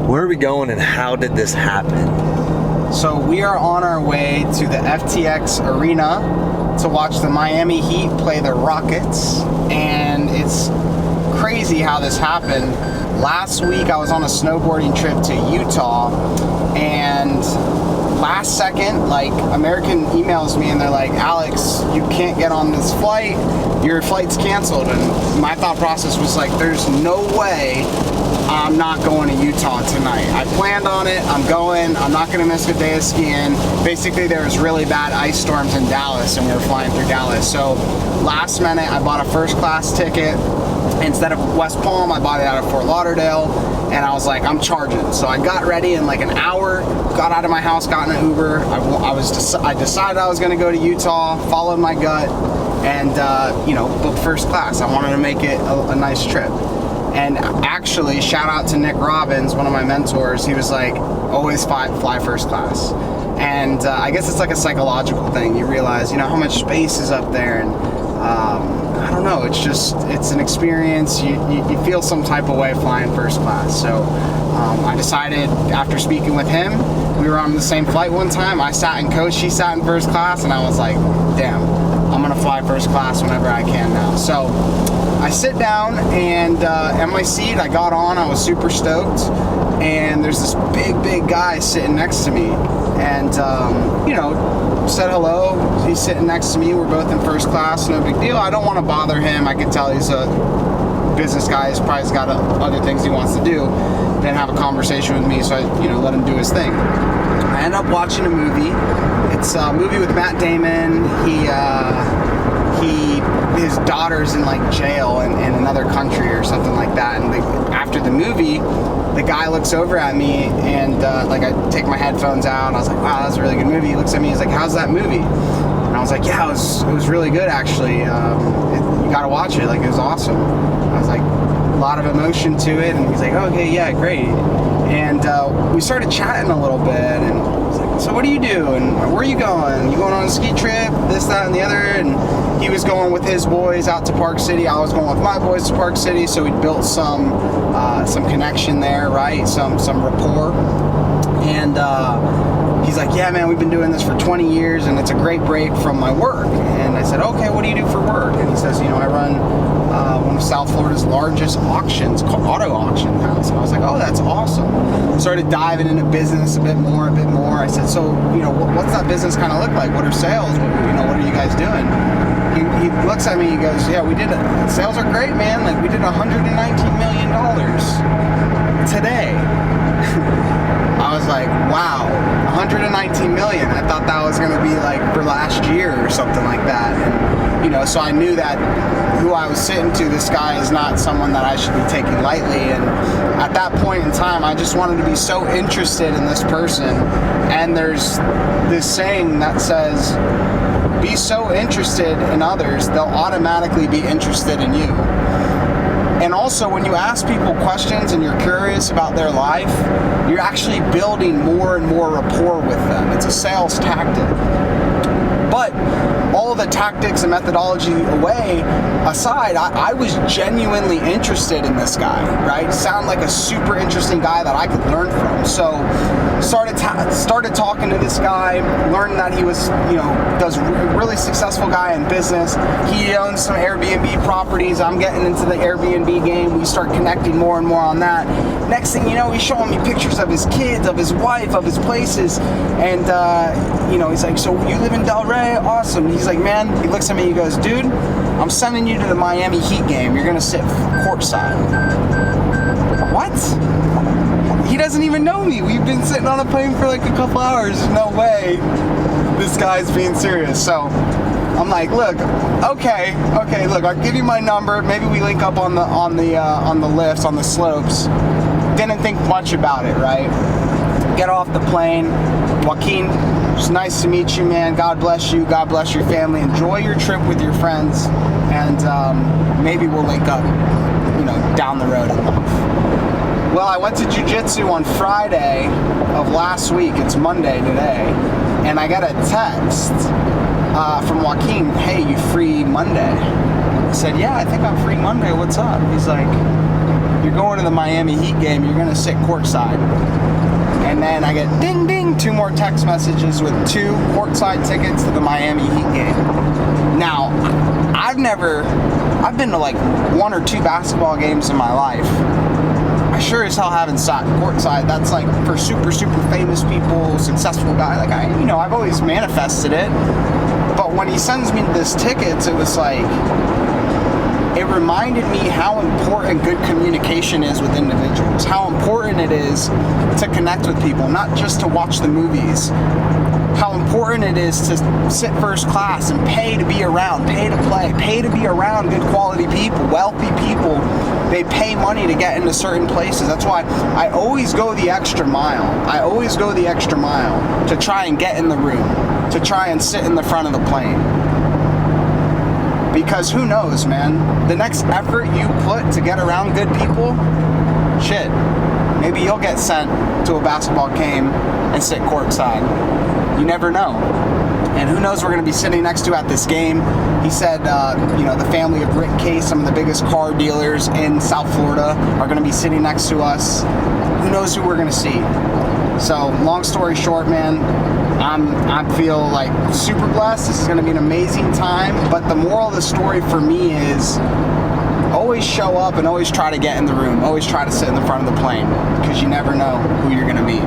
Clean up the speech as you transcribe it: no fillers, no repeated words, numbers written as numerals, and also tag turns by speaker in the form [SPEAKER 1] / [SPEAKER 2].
[SPEAKER 1] Where are we going and how did this happen?
[SPEAKER 2] So we are on our way to the FTX Arena to watch the Miami Heat play the Rockets, and it's crazy how this happened. Last week I was on a snowboarding trip to Utah, and last second, like, American emails me and they're like, Alex, you can't get on this flight, your flight's canceled. And my thought process was like, there's no way I'm not going to Utah tonight. I planned on it, I'm going, I'm not gonna miss a day of skiing. Basically there was really bad ice storms in Dallas and we were flying through Dallas. So last minute I bought a first class ticket. Instead of West Palm, I bought it out of Fort Lauderdale, and I was like, I'm charging. So I got ready in like an hour, got out of my house, got in an Uber. I decided I was gonna go to Utah, followed my gut, and booked first class. I wanted to make it a nice trip. And actually, shout out to Nick Robbins, one of my mentors. He was like, always fly first class. And I guess it's like a psychological thing. You realize, how much space is up there, and I don't know, it's an experience. You feel some type of way flying first class. So I decided, after speaking with him, we were on the same flight one time. I sat in coach, he sat in first class, and I was like, damn, I'm gonna fly first class whenever I can now. So I sit down, and at my seat, I got on, I was super stoked, and there's this big guy sitting next to me, and said hello. He's sitting next to me, we're both in first class, no big deal. I don't want to bother him. I can tell he's a business guy, he's probably got other things he wants to do. Didn't have a conversation with me, so I let him do his thing. I end up watching a movie. It's a movie with Matt Damon. His daughter's in like jail in another country or something like that, and after the movie, the guy looks over at me, and I take my headphones out, and I was like, wow, that's a really good movie. He looks at me, he's like, how's that movie? And I was like, yeah, it was really good, actually. You gotta watch it, like, it was awesome. I was like, a lot of emotion to it, and he's like, okay, yeah, great. And we started chatting a little bit, and I was like, so what do you do, and where are you going? You going on a ski trip, this, that, and the other? And he was going with his boys out to Park City, I was going with my boys to Park City, so we built some connection there, right, some rapport. And he's like, yeah, man, we've been doing this for 20 years, and it's a great break from my work. And I said, okay, what do you do for work? And he says, I run one of South Florida's largest auctions, auto auction house. And I was like, oh, that's awesome. Started diving into business a bit more. I said, so, what's that business kind of look like? What are sales? What are you guys doing? He looks at me, he goes, yeah, we did it. Sales are great, man. Like, we did $119 million today. I was like, wow, 119 million. I thought that was gonna be like for last year or something like that. And so I knew that who I was sitting to, this guy is not someone that I should be taking lightly. And at that point in time, I just wanted to be so interested in this person. And there's this saying that says, be so interested in others, they'll automatically be interested in you. And also, when you ask people questions and you're curious about their life, you're actually building more and more rapport with them. It's a sales tactic. But all the tactics and methodology aside, I was genuinely interested in this guy, right? Sound like a super interesting guy that I could learn from. So started talking to this guy, learned that he was, does really successful guy in business. He owns some Airbnb properties. I'm getting into the Airbnb game. We start connecting more and more on that. Next thing you know, he's showing me pictures of his kids, of his wife, of his places. And, he's like, so you live in Delray? Awesome. He's like, man, he looks at me, he goes, dude, I'm sending you to the Miami Heat game. You're going to sit courtside. What? He doesn't even know me. We've been sitting on a plane for like a couple hours. No way this guy's being serious. So I'm like, look, okay, look, I'll give you my number. Maybe we link up on the lifts, on the slopes. Didn't think much about it, right? Get off the plane. Joaquin, it's nice to meet you, man. God bless you. God bless your family. Enjoy your trip with your friends, and maybe we'll link up, down the road in life. Well, I went to jiu-jitsu on Friday of last week. It's Monday today, and I got a text from Joaquin. Hey, you free Monday? I said, yeah, I think I'm free Monday. What's up? He's like, you're going to the Miami Heat game, you're going to sit courtside. And then I get ding ding, 2 more text messages with 2 courtside tickets to the Miami Heat game. Now, I've been to like 1 or 2 basketball games in my life. I sure as hell haven't sat courtside. That's like for super, super famous people, successful guys. Like I've always manifested it. But when he sends me this tickets, it was like, it reminded me how important good communication is with individuals, how important it is to connect with people, not just to watch the movies, how important it is to sit first class and pay to be around, pay to play, pay to be around good quality people, wealthy people. They pay money to get into certain places. That's why I always go the extra mile. I always go the extra mile to try and get in the room, to try and sit in the front of the plane. Because who knows, man? The next effort you put to get around good people, shit, maybe you'll get sent to a basketball game and sit courtside. You never know. And who knows we're going to be sitting next to at this game. He said, the family of Rick Case, some of the biggest car dealers in South Florida, are going to be sitting next to us. Who knows who we're going to see? So, long story short, man, I feel like super blessed. This is going to be an amazing time. But the moral of the story for me is always show up and always try to get in the room. Always try to sit in the front of the plane, because you never know who you're going to meet.